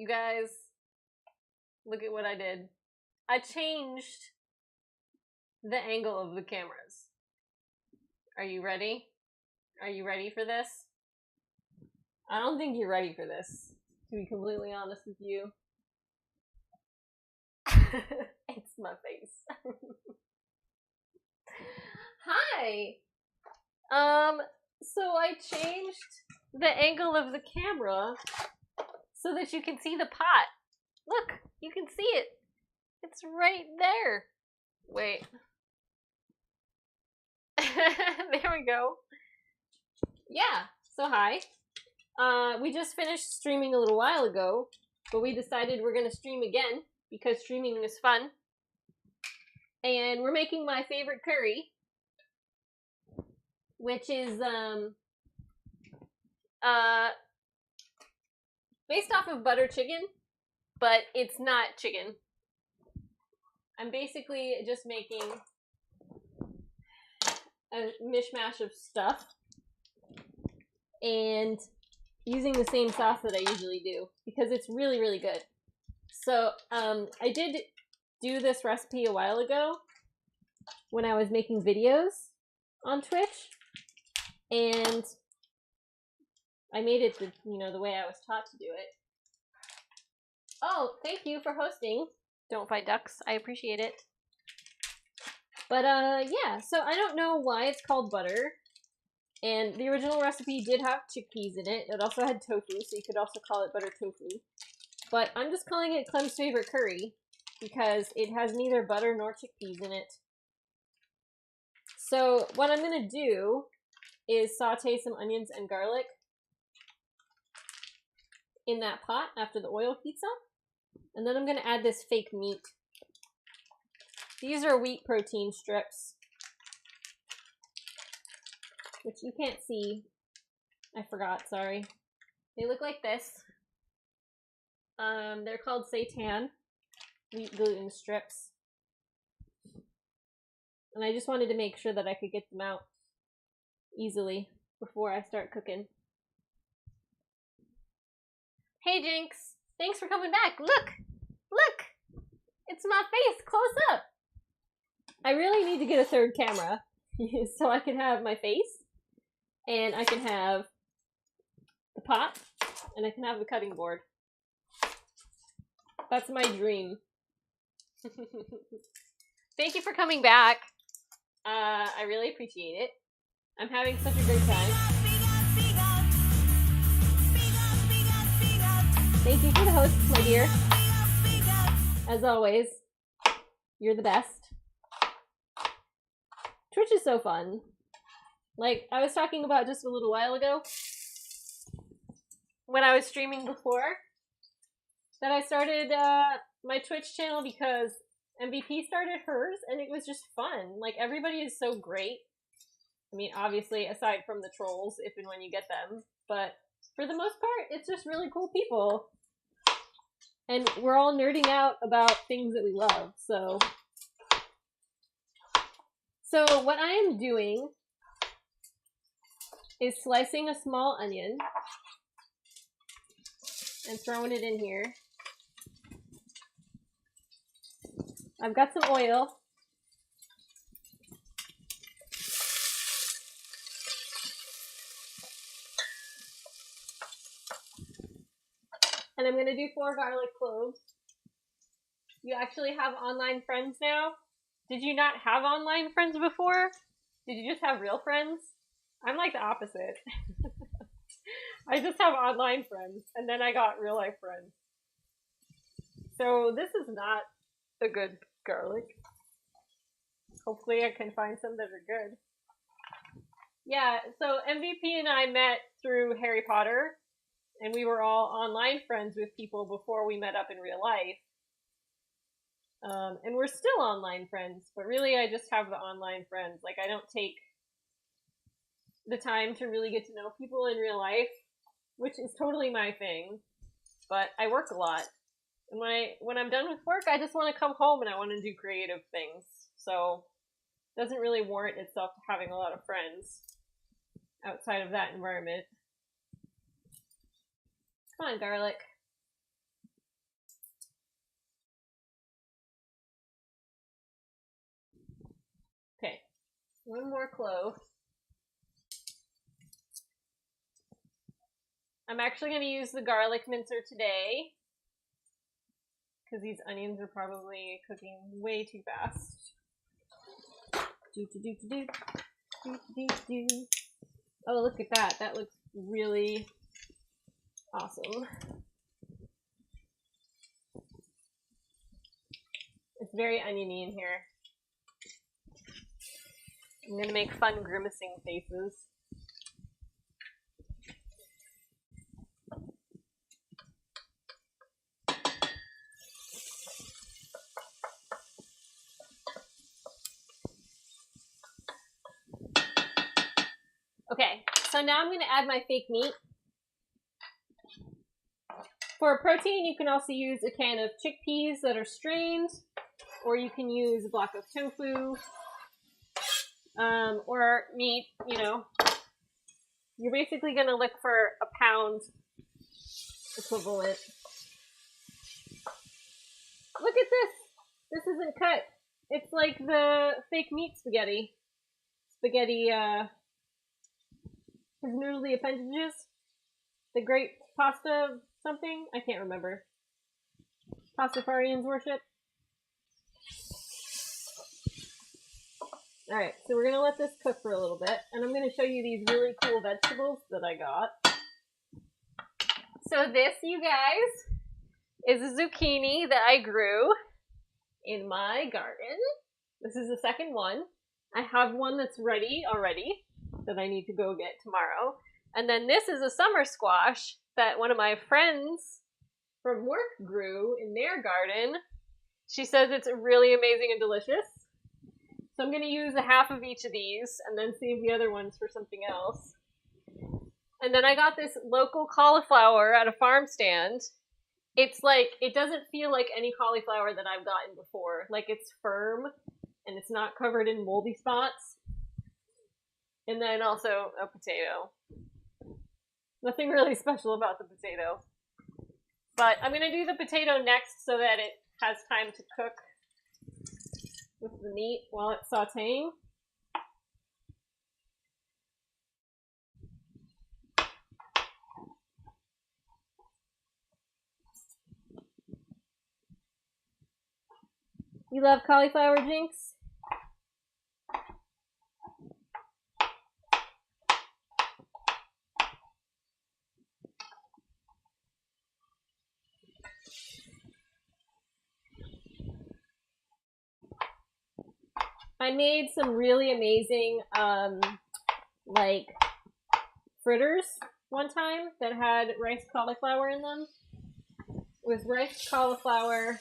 You guys, look at what I did. I changed the angle of the cameras. Are you ready? Are you ready for this? I don't think you're ready for this, to be completely honest with you. It's my face. Hi! So I changed the angle of the camera so that you can see the pot. Look, you can see it. It's right there. Wait. There we go. Yeah, so hi. We just finished streaming a little while ago, but we decided we're gonna stream again because streaming is fun. And we're making my favorite curry, which is based off of butter chicken, but it's not chicken. I'm basically just making a mishmash of stuff and using the same sauce that I usually do because it's really, really good. So I did do this recipe a while ago when I was making videos on Twitch, and I made it the way I was taught to do it. Oh, thank you for hosting. Don't fight ducks. I appreciate it. But yeah, so I don't know why it's called butter. And the original recipe did have chickpeas in it. It also had tofu, so you could also call it butter tofu. But I'm just calling it Clem's favorite curry because it has neither butter nor chickpeas in it. So what I'm going to do is saute some onions and garlic in that pot after the oil heats up. And then I'm going to add this fake meat. These are wheat protein strips, which you can't see. I forgot, sorry. They look like this. They're called seitan, wheat gluten strips. And I just wanted to make sure that I could get them out easily before I start cooking. Hey Jinx, thanks for coming back. Look, look, it's my face close up. I really need to get a third camera so I can have my face and I can have the pot and I can have the cutting board. That's my dream. Thank you for coming back. I really appreciate it. I'm having such a great time. Thank you for the host, my dear. As always, you're the best. Twitch is so fun. Like, I was talking about just a little while ago, when I was streaming before, that I started my Twitch channel because MVP started hers, and it was just fun. Like, everybody is so great. I mean, obviously, aside from the trolls, if and when you get them, but for the most part, it's just really cool people. And we're all nerding out about things that we love, so... So what I am doing is slicing a small onion and throwing it in here. I've got some oil. And I'm going to do 4 garlic cloves. You actually have online friends now? Did you not have online friends before? Did you just have real friends? I'm like the opposite. I just have online friends, and then I got real life friends. So this is not a good garlic. Hopefully I can find some that are good. Yeah, so MVP and I met through Harry Potter, and we were all online friends with people before we met up in real life. And we're still online friends, but really I just have the online friends. Like, I don't take the time to really get to know people in real life, which is totally my thing, but I work a lot. And when I'm done with work, I just want to come home and I want to do creative things. So it doesn't really warrant itself to having a lot of friends outside of that environment. Come on, garlic. One more clove. I'm actually going to use the garlic mincer today because these onions are probably cooking way too fast. Oh, look at that. That looks really awesome. It's very oniony in here. I'm going to make fun grimacing faces. Okay, so now I'm going to add my fake meat. For protein, you can also use a can of chickpeas that are strained, or you can use a block of tofu, or meat, you know. You're basically going to look for a pound equivalent. Look at this! This isn't cut. It's like the fake meat spaghetti. His noodly appendages. The great pasta something? I can't remember. Pastafarians worship. Alright, so we're going to let this cook for a little bit, and I'm going to show you these really cool vegetables that I got. So this, you guys, is a zucchini that I grew in my garden. This is the second one. I have one that's ready already that I need to go get tomorrow. And then this is a summer squash that one of my friends from work grew in their garden. She says it's really amazing and delicious. So I'm going to use a half of each of these and then save the other ones for something else. And then I got this local cauliflower at a farm stand. It's like, it doesn't feel like any cauliflower that I've gotten before. Like, it's firm and it's not covered in moldy spots. And then also a potato. Nothing really special about the potato. But I'm going to do the potato next so that it has time to cook with the meat while it's sauteing. You love cauliflower, Jinx? I made some really amazing, like, fritters one time that had riced cauliflower in them. With riced cauliflower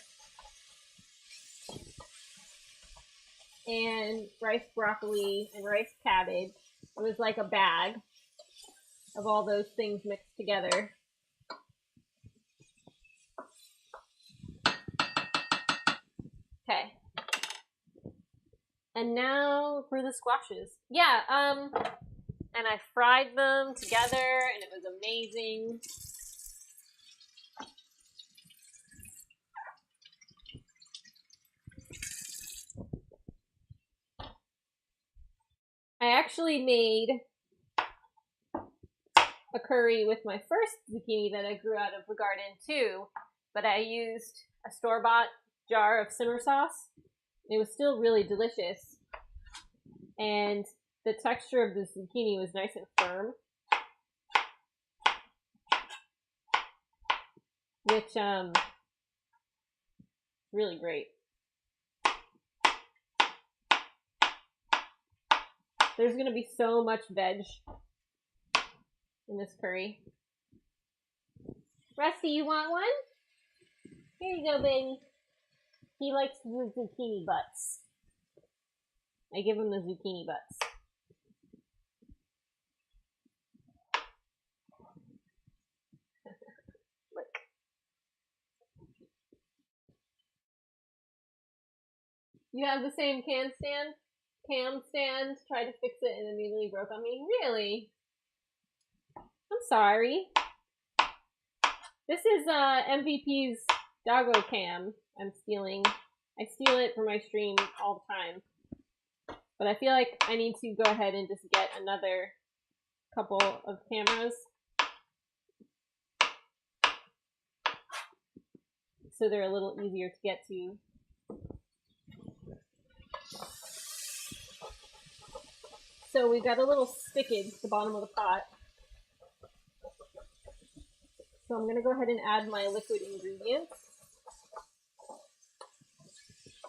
and riced broccoli and riced cabbage. It was like a bag of all those things mixed together. Okay. And now for the squashes. Yeah, and I fried them together and it was amazing. I actually made a curry with my first zucchini that I grew out of the garden too, but I used a store-bought jar of simmer sauce. It was still really delicious, and the texture of the zucchini was nice and firm, which really great. There's gonna be so much veg in this curry. Rusty, you want one? Here you go, baby. He likes the zucchini butts. I give him the zucchini butts. Look. You have the same cam stand, tried to fix it and immediately broke on me. Really? I'm sorry. This is MVP's doggo cam I'm stealing. I steal it for my stream all the time. But I feel like I need to go ahead and just get another couple of cameras so they're a little easier to get to. So we've got a little stickage at the bottom of the pot. So I'm going to go ahead and add my liquid ingredients.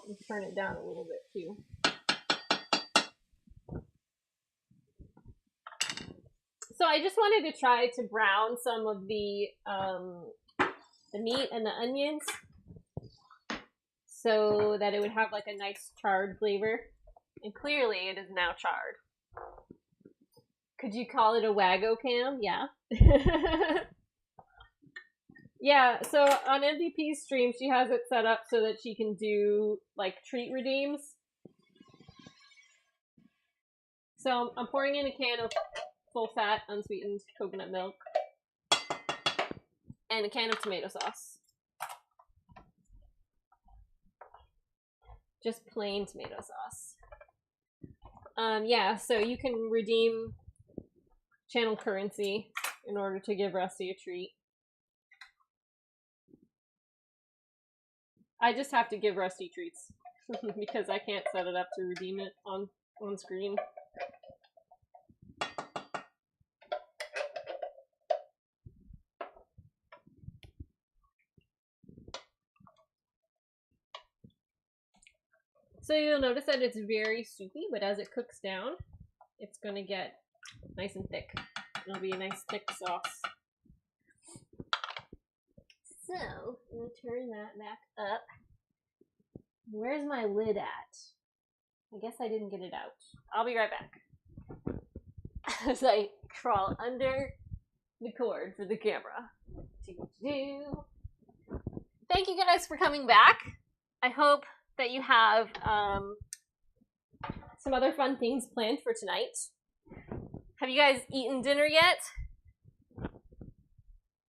And turn it down a little bit too. So I just wanted to try to brown some of the meat and the onions so that it would have like a nice charred flavor. And clearly it is now charred. Could you call it a Waggo cam? Yeah. Yeah, so on MVP's stream, she has it set up so that she can do like treat redeems. So I'm pouring in a can of full fat unsweetened coconut milk and a can of tomato sauce. Just plain tomato sauce. Yeah, so you can redeem channel currency in order to give Rusty a treat. I just have to give Rusty treats because I can't set it up to redeem it on screen. So you'll notice that it's very soupy, but as it cooks down, it's going to get nice and thick. It'll be a nice thick sauce. So, I'm going to turn that back up. Where's my lid at? I guess I didn't get it out. I'll be right back. As I crawl under the cord for the camera. Thank you guys for coming back. I hope that you have some other fun things planned for tonight. Have you guys eaten dinner yet?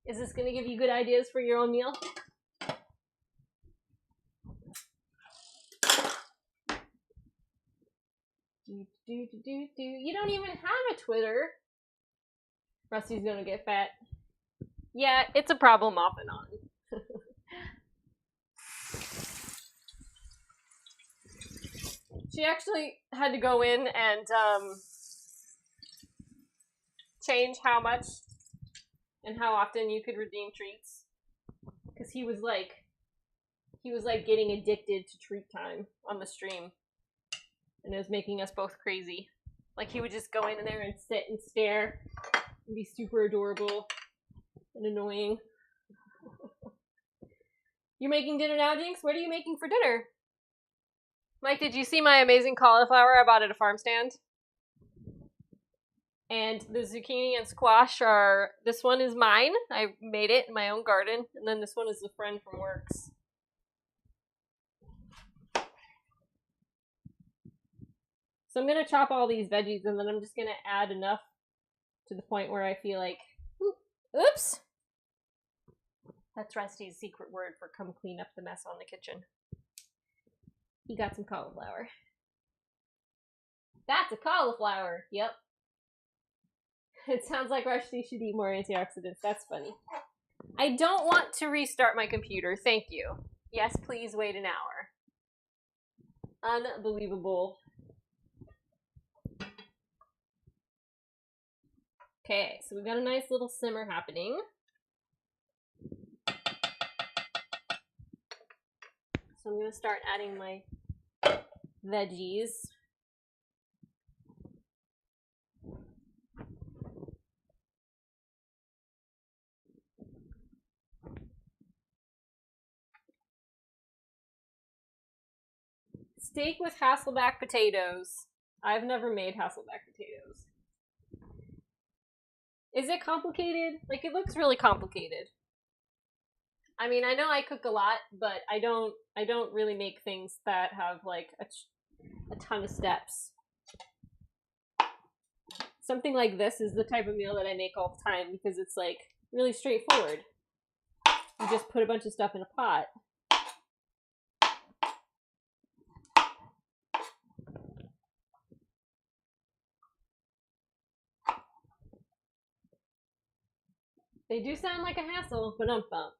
Is this going to give you good ideas for your own meal? You don't even have a Twitter. Rusty's going to get fat. Yeah, it's a problem off and on. She actually had to go in and change how much and how often you could redeem treats, because he was like getting addicted to treat time on the stream, and it was making us both crazy. Like, he would just go in there and sit and stare and be super adorable and annoying. You're making dinner now, Jinx? What are you making for dinner? Mike, did you see my amazing cauliflower I bought at a farm stand? And the zucchini and squash are, this one is mine. I made it in my own garden. And then this one is a friend from Works. So I'm going to chop all these veggies, and then I'm just going to add enough to the point where I feel like, oops. That's Rusty's secret word for come clean up the mess on the kitchen. He got some cauliflower. That's a cauliflower. Yep. It sounds like Rusty should eat more antioxidants. That's funny. I don't want to restart my computer. Thank you. Yes, please wait an hour. Unbelievable. Okay, so we've got a nice little simmer happening. So I'm going to start adding my veggies. Steak with Hasselback potatoes. I've never made Hasselback potatoes. Is it complicated? Like, it looks really complicated. I mean, I know I cook a lot, but I don't really make things that have like a ton of steps. Something like this is the type of meal that I make all the time because it's like really straightforward. You just put a bunch of stuff in a pot. They do sound like a hassle, but bump.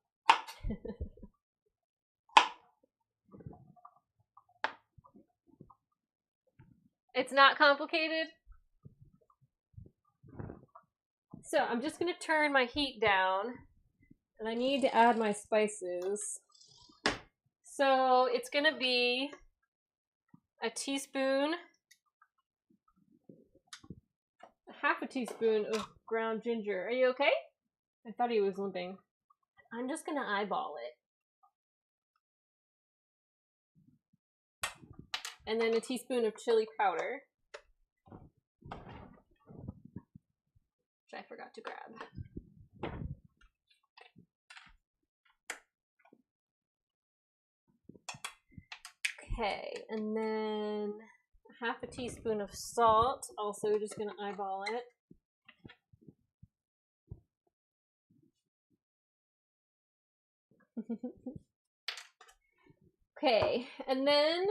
It's not complicated. So I'm just gonna turn my heat down, and I need to add my spices. So it's gonna be a teaspoon, half a teaspoon of ground ginger. Are you okay? I thought he was limping. I'm just gonna eyeball it. And then a teaspoon of chili powder, which I forgot to grab. Okay, and then half a teaspoon of salt. Also just gonna eyeball it. Okay, and then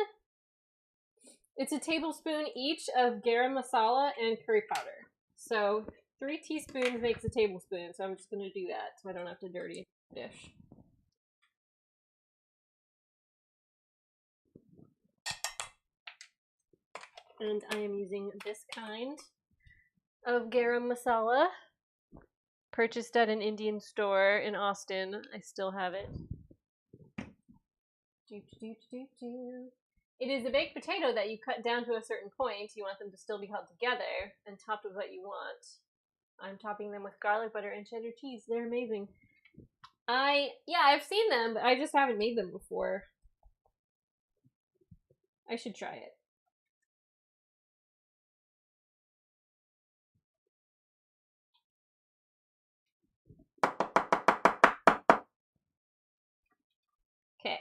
it's a tablespoon each of garam masala and curry powder. So 3 teaspoons makes a tablespoon, so I'm just going to do that so I don't have to dirty the dish. And I am using this kind of garam masala, purchased at an Indian store in Austin. I still have it. It is a baked potato that you cut down to a certain point. You want them to still be held together and topped with what you want. I'm topping them with garlic butter and cheddar cheese. They're amazing. I've seen them, but I just haven't made them before. I should try it. Okay.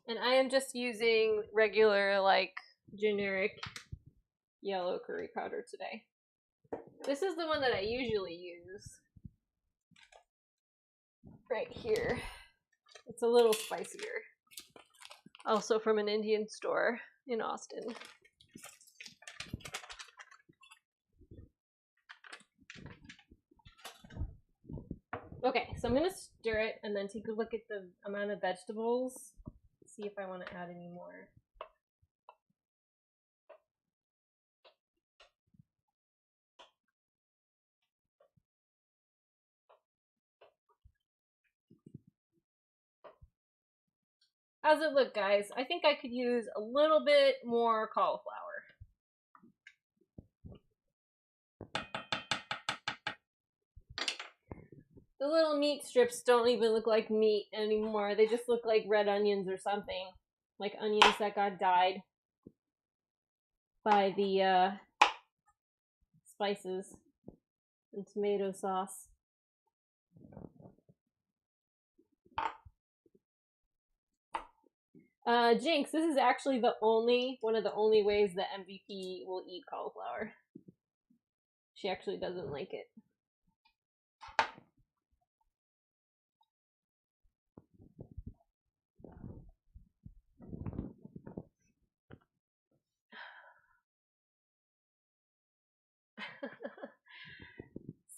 And I am just using regular, like, generic yellow curry powder today. This is the one that I usually use. Right here. It's a little spicier. Also from an Indian store in Austin. Okay, so I'm going to stir it and then take a look at the amount of vegetables. See if I want to add any more. How's it look, guys? I think I could use a little bit more cauliflower. The little meat strips don't even look like meat anymore. They just look like red onions or something. Like onions that got dyed by the spices and tomato sauce. Jinx, this is actually one of the only ways that MVP will eat cauliflower. She actually doesn't like it.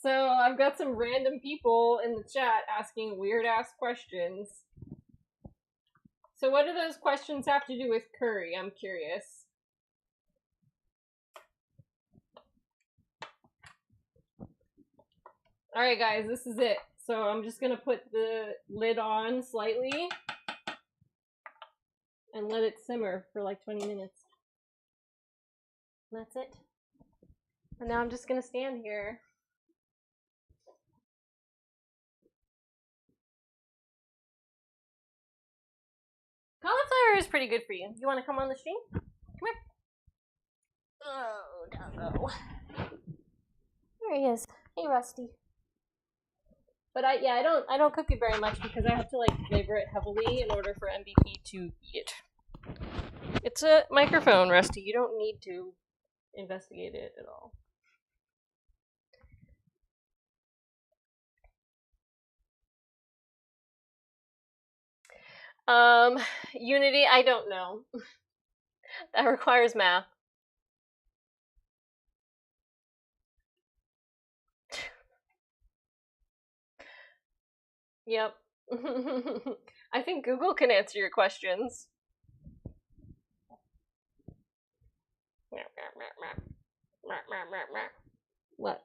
So I've got some random people in the chat asking weird ass questions. So what do those questions have to do with curry? I'm curious. Alright guys, this is it. So I'm just gonna put the lid on slightly and let it simmer for like 20 minutes. That's it. And now I'm just gonna stand here. Cauliflower is pretty good for you. You want to come on the stream? Come here. Oh, doggo. There he is. Hey, Rusty. But I don't cook it very much because I have to like flavor it heavily in order for MVP to eat it. It's a microphone, Rusty. You don't need to investigate it at all. Unity, I don't know. That requires math. Yep. I think Google can answer your questions. What?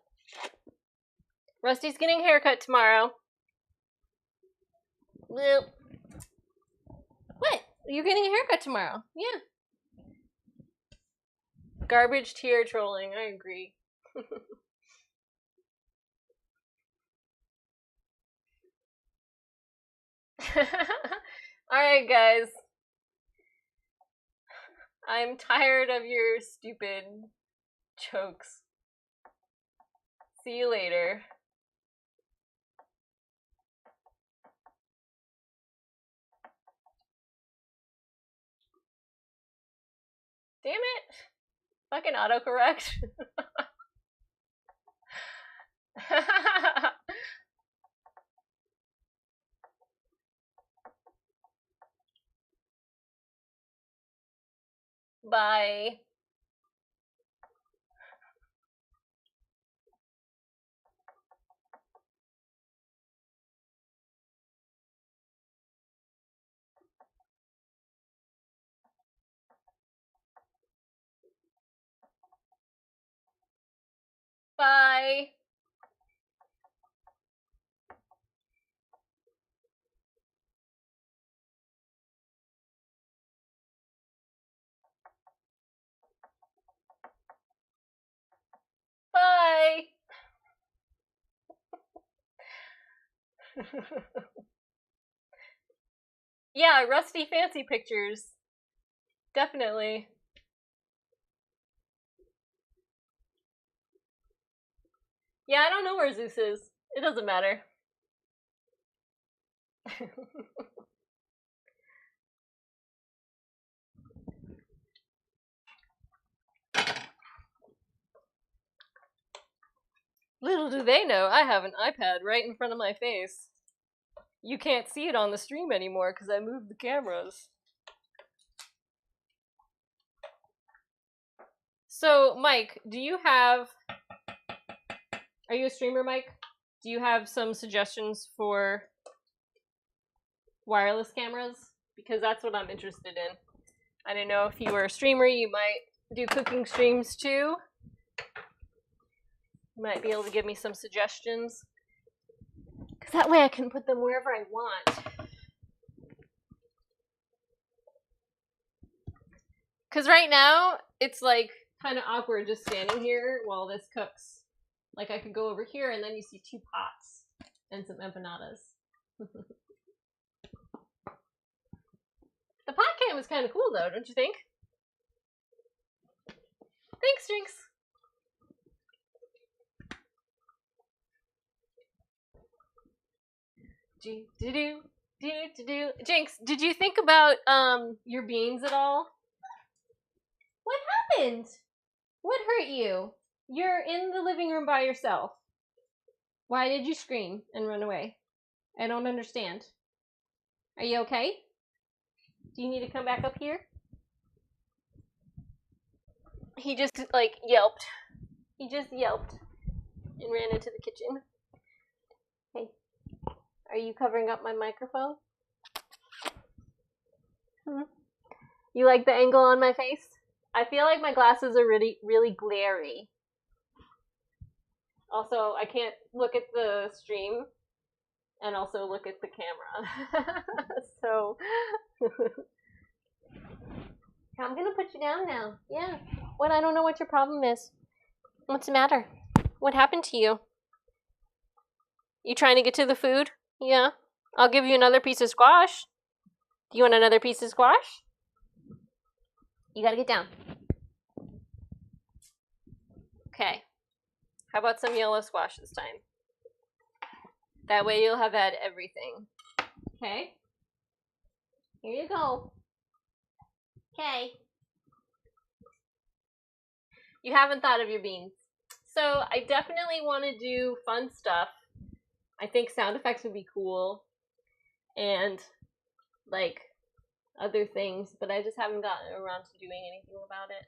Rusty's getting a haircut tomorrow. What? You're getting a haircut tomorrow. Yeah. Garbage tier trolling, I agree. Alright, guys. I'm tired of your stupid jokes. See you later. Damn it! Fucking autocorrect. Bye. Bye. Bye. Yeah, Rusty fancy pictures. Definitely. Yeah, I don't know where Zeus is. It doesn't matter. Little do they know, I have an iPad right in front of my face. You can't see it on the stream anymore because I moved the cameras. So, Mike, do you have... Are you a streamer, Mike? Do you have some suggestions for wireless cameras? Because that's what I'm interested in. I don't know if you were a streamer, you might do cooking streams too. You might be able to give me some suggestions. Because that way I can put them wherever I want. Because right now, it's like kind of awkward just standing here while this cooks. Like I could go over here and then you see 2 pots and some empanadas. The pot cam is kind of cool though, don't you think? Thanks, Jinx. Jinx, did you think about your beans at all? What happened? What hurt you? You're in the living room by yourself. Why did you scream and run away? I don't understand. Are you okay? Do you need to come back up here? He just, like, yelped. He just yelped and ran into the kitchen. Hey, are you covering up my microphone? You like the angle on my face? I feel like my glasses are really, really glary. Also, I can't look at the stream and also look at the camera. So, I'm gonna put you down now. Yeah. What? I don't know what your problem is. What's the matter? What happened to you? You trying to get to the food? Yeah. I'll give you another piece of squash. Do you want another piece of squash? You gotta get down. Okay. How about some yellow squash this time? That way you'll have had everything. Okay. Here you go. Okay. You haven't thought of your beans. So I definitely want to do fun stuff. I think sound effects would be cool. And, like, other things. But I just haven't gotten around to doing anything about it.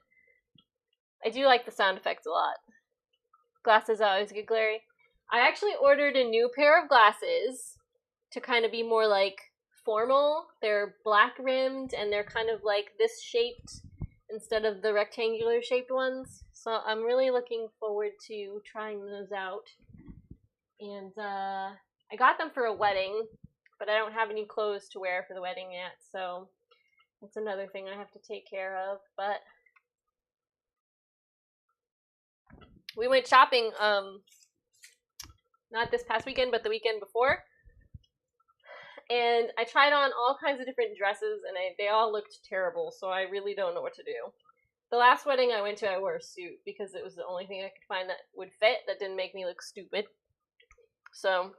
I do like the sound effects a lot. Glasses always get glary. I actually ordered a new pair of glasses to kind of be more like formal. They're black rimmed and they're kind of like this shaped instead of the rectangular shaped ones. So I'm really looking forward to trying those out. And I got them for a wedding, but I don't have any clothes to wear for the wedding yet, so that's another thing I have to take care of. But we went shopping, not this past weekend, but the weekend before. And I tried on all kinds of different dresses, and they all looked terrible, so I really don't know what to do. The last wedding I went to, I wore a suit, because it was the only thing I could find that would fit, that didn't make me look stupid. So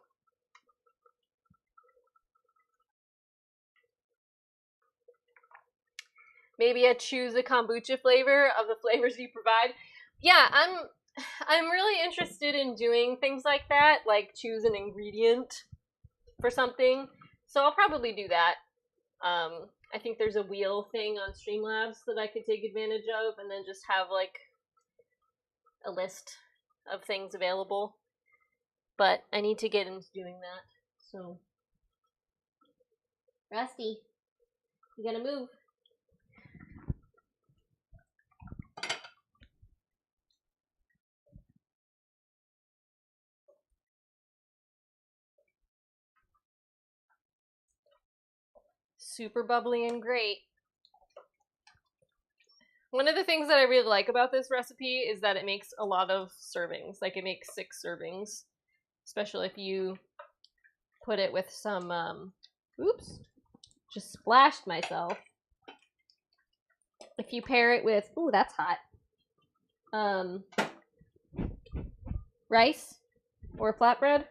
maybe I choose a kombucha flavor of the flavors you provide. Yeah, I'm really interested in doing things like that, like choose an ingredient for something. So I'll probably do that. I think there's a wheel thing on Streamlabs that I could take advantage of, and then just have like a list of things available. But I need to get into doing that. So, Rusty, you gotta move. Super bubbly and great. One of the things that I really like about this recipe is that it makes a lot of servings. Like, it makes 6 servings. Especially if you put it with some, oops, just splashed myself. If you pair it with, ooh, that's hot, rice or flatbread.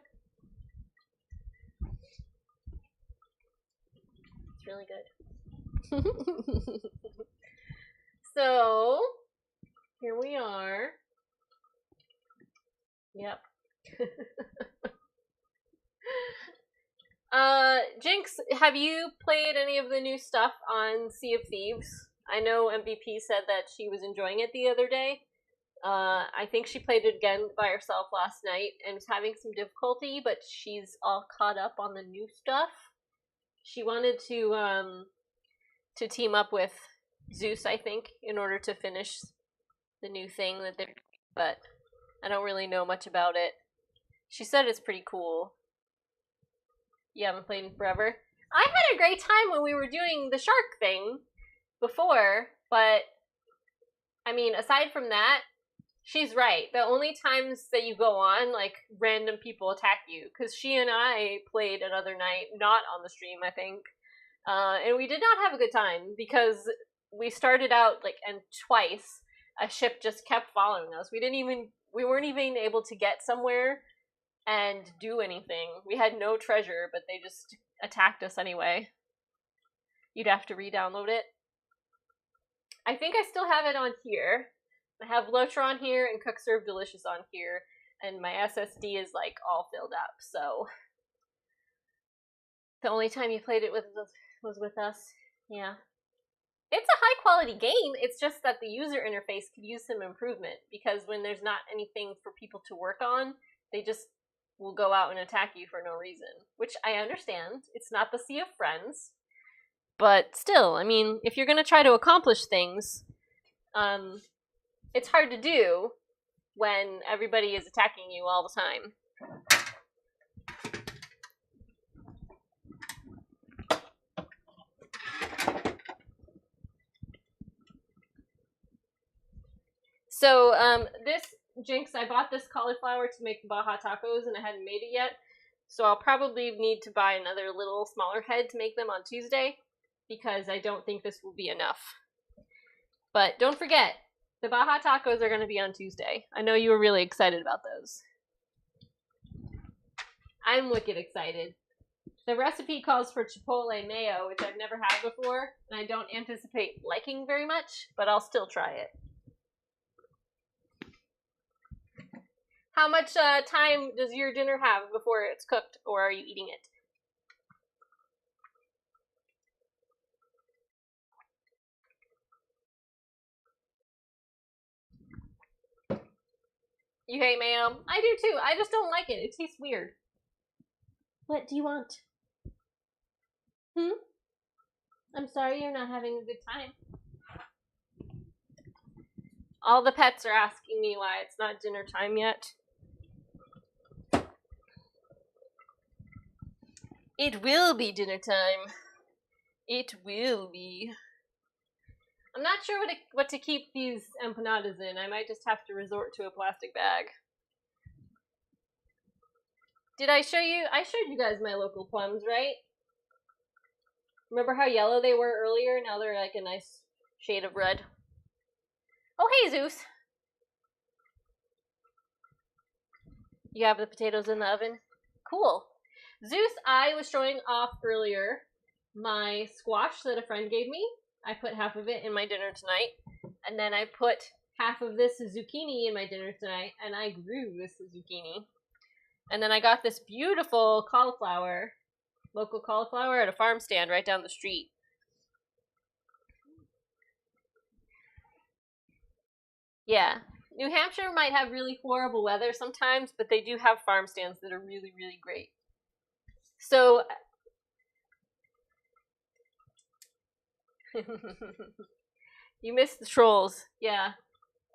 It's really good. So, here we are. Yep. Jinx, have you played any of the new stuff on Sea of Thieves? I know MVP said that she was enjoying it the other day. I think she played it again by herself last night and was having some difficulty, but she's all caught up on the new stuff. She wanted to team up with Zeus, I think, in order to finish the new thing that they're doing, but I don't really know much about it. She said it's pretty cool. You haven't played in forever? I had a great time when we were doing the shark thing before, but I mean, aside from that, she's right. The only times that you go on, like, random people attack you, because she and I played another night, not on the stream, I think, and we did not have a good time, because we started out, like, and twice a ship just kept following us. We weren't even able to get somewhere and do anything. We had no treasure, but they just attacked us anyway. You'd have to re-download it. I think I still have it on here. I have Lotra on here and Cook Serve Delicious on here, and my SSD is like all filled up, so the only time you played it was with us. Yeah. It's a high quality game, it's just that the user interface could use some improvement, because when there's not anything for people to work on, they just will go out and attack you for no reason, which I understand. It's not the Sea of Friends, but still, I mean, if you're gonna try to accomplish things, it's hard to do when everybody is attacking you all the time. So, this, Jinx, I bought this cauliflower to make Baja tacos, and I hadn't made it yet, so I'll probably need to buy another little smaller head to make them on Tuesday, because I don't think this will be enough. But don't forget, the Baja tacos are going to be on Tuesday. I know you were really excited about those. I'm wicked excited. The recipe calls for chipotle mayo, which I've never had before, and I don't anticipate liking very much, but I'll still try it. How much time does your dinner have before it's cooked, or are you eating it? You hate mayo? I do too. I just don't like it. It tastes weird. What do you want? I'm sorry you're not having a good time. All the pets are asking me why it's not dinner time yet. It will be dinner time. It will be. I'm not sure what to keep these empanadas in. I might just have to resort to a plastic bag. Did I show you? I showed you guys my local plums, right? Remember how yellow they were earlier? Now they're like a nice shade of red. Oh, hey, Zeus. You have the potatoes in the oven? Cool. Zeus, I was showing off earlier my squash that a friend gave me. I put half of it in my dinner tonight. And then I put half of this zucchini in my dinner tonight. And I grew this zucchini. And then I got this beautiful cauliflower, local cauliflower at a farm stand right down the street. Yeah. New Hampshire might have really horrible weather sometimes, but they do have farm stands that are really, really great. So, you missed the trolls. Yeah.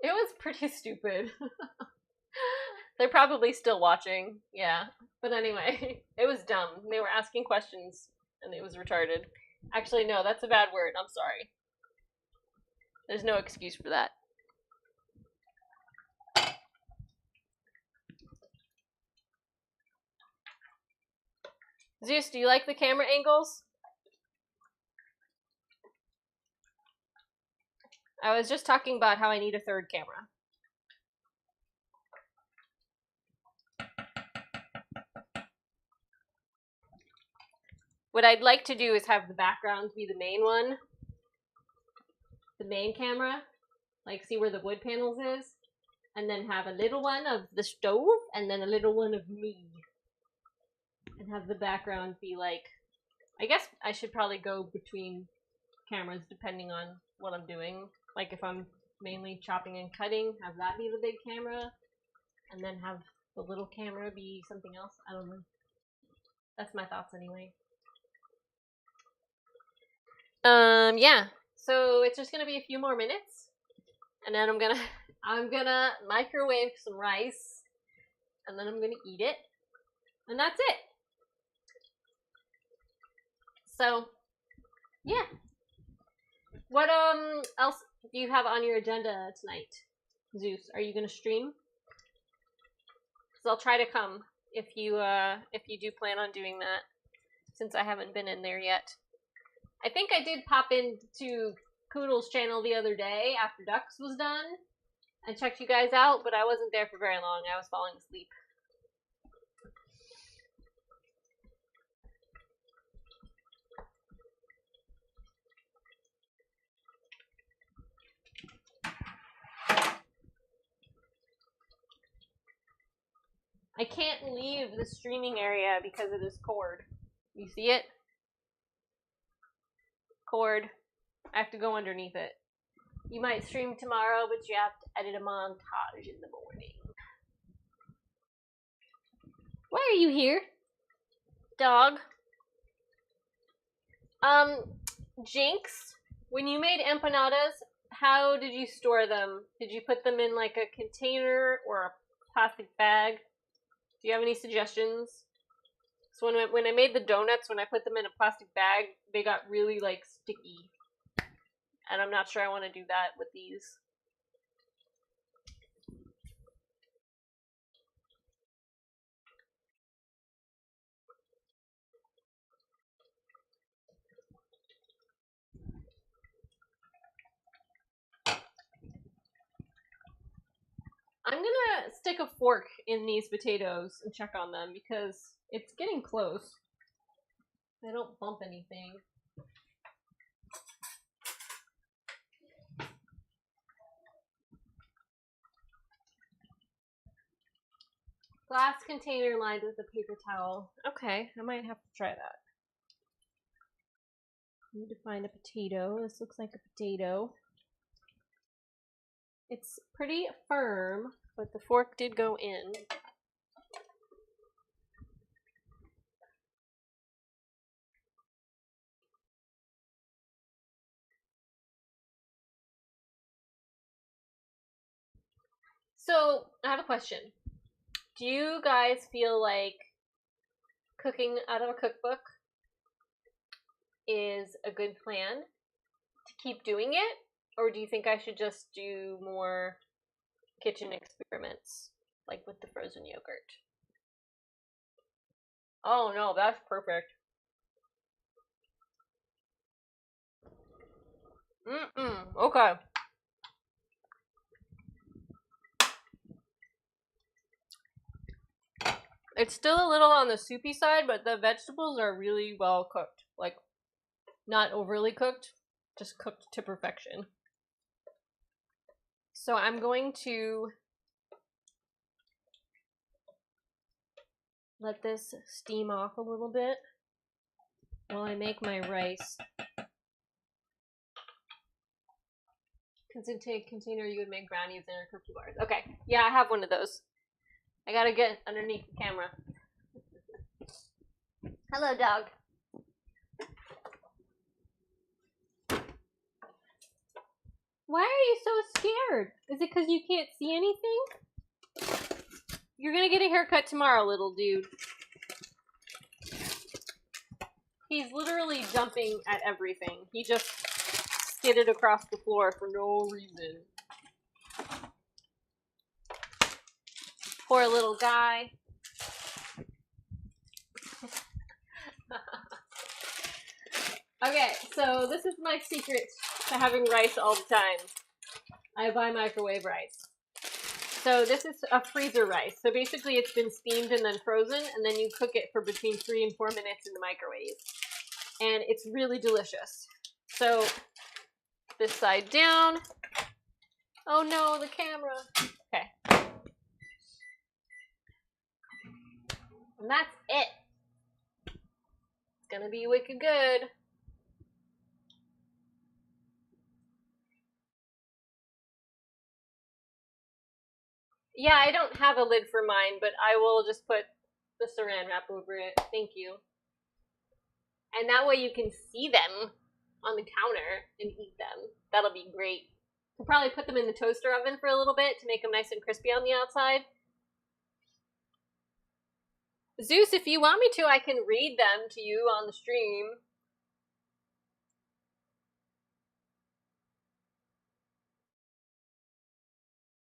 It was pretty stupid. They're probably still watching. Yeah. But anyway, it was dumb. They were asking questions, and it was retarded. Actually, no, that's a bad word. I'm sorry. There's no excuse for that. Zeus, do you like the camera angles? I was just talking about how I need a third camera. What I'd like to do is have the background be the main one. The main camera. Like, see where the wood panels is? And then have a little one of the stove, and then a little one of me. And have the background be like... I guess I should probably go between cameras depending on what I'm doing. Like, if I'm mainly chopping and cutting, have that be the big camera. And then have the little camera be something else. I don't know. That's my thoughts anyway. Yeah. So it's just gonna be a few more minutes, and then I'm gonna microwave some rice, and then I'm gonna eat it, and that's it. So, yeah. What else do you have on your agenda tonight, Zeus? Are you gonna stream? Because I'll try to come if you do plan on doing that, since I haven't been in there yet. I think I did pop into Koodle's channel the other day after Ducks was done and checked you guys out, but I wasn't there for very long. I was falling asleep. I can't leave the streaming area because of this cord. You see it? Cord. I have to go underneath it. You might stream tomorrow, but you have to edit a montage in the morning. Why are you here, dog? Jinx, when you made empanadas, how did you store them? Did you put them in like a container or a plastic bag? Do you have any suggestions? So when I made the donuts, when I put them in a plastic bag, they got really like sticky. And I'm not sure I want to do that with these. I'm gonna stick a fork in these potatoes and check on them because it's getting close. They don't bump anything. Glass container lined with a paper towel. Okay, I might have to try that. Need to find a potato. This looks like a potato. It's pretty firm, but the fork did go in. So, I have a question. Do you guys feel like cooking out of a cookbook is a good plan to keep doing it? Or do you think I should just do more kitchen experiments, like with the frozen yogurt? Oh no, that's perfect. Okay. It's still a little on the soupy side, but the vegetables are really well cooked. Like, not overly cooked, just cooked to perfection. So I'm going to let this steam off a little bit while I make my rice. Container you would make brownies in or cookie bars. Okay, yeah, I have one of those. I gotta get underneath the camera. Hello, dog. Why are you so scared? Is it because you can't see anything? You're gonna get a haircut tomorrow, little dude. He's literally jumping at everything. He just skidded across the floor for no reason. Poor little guy. Okay, so this is my secret to having rice all the time. I buy microwave rice. So this is a freezer rice. So basically it's been steamed and then frozen, and then you cook it for between 3 and 4 minutes in the microwave. And it's really delicious. So this side down. Oh no, the camera. Okay. And that's it. It's gonna be wicked good. Yeah, I don't have a lid for mine, but I will just put the saran wrap over it. Thank you. And that way you can see them on the counter and eat them. That'll be great. I'll probably put them in the toaster oven for a little bit to make them nice and crispy on the outside. Zeus, if you want me to, I can read them to you on the stream.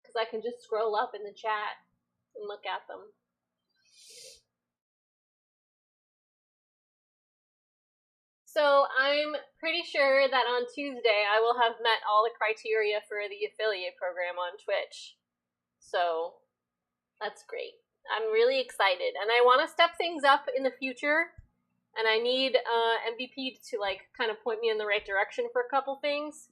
Because I can just scroll up in the chat and look at them. So I'm pretty sure that on Tuesday I will have met all the criteria for the affiliate program on Twitch. So that's great. I'm really excited, and I want to step things up in the future, and I need MVP to like kind of point me in the right direction for a couple things.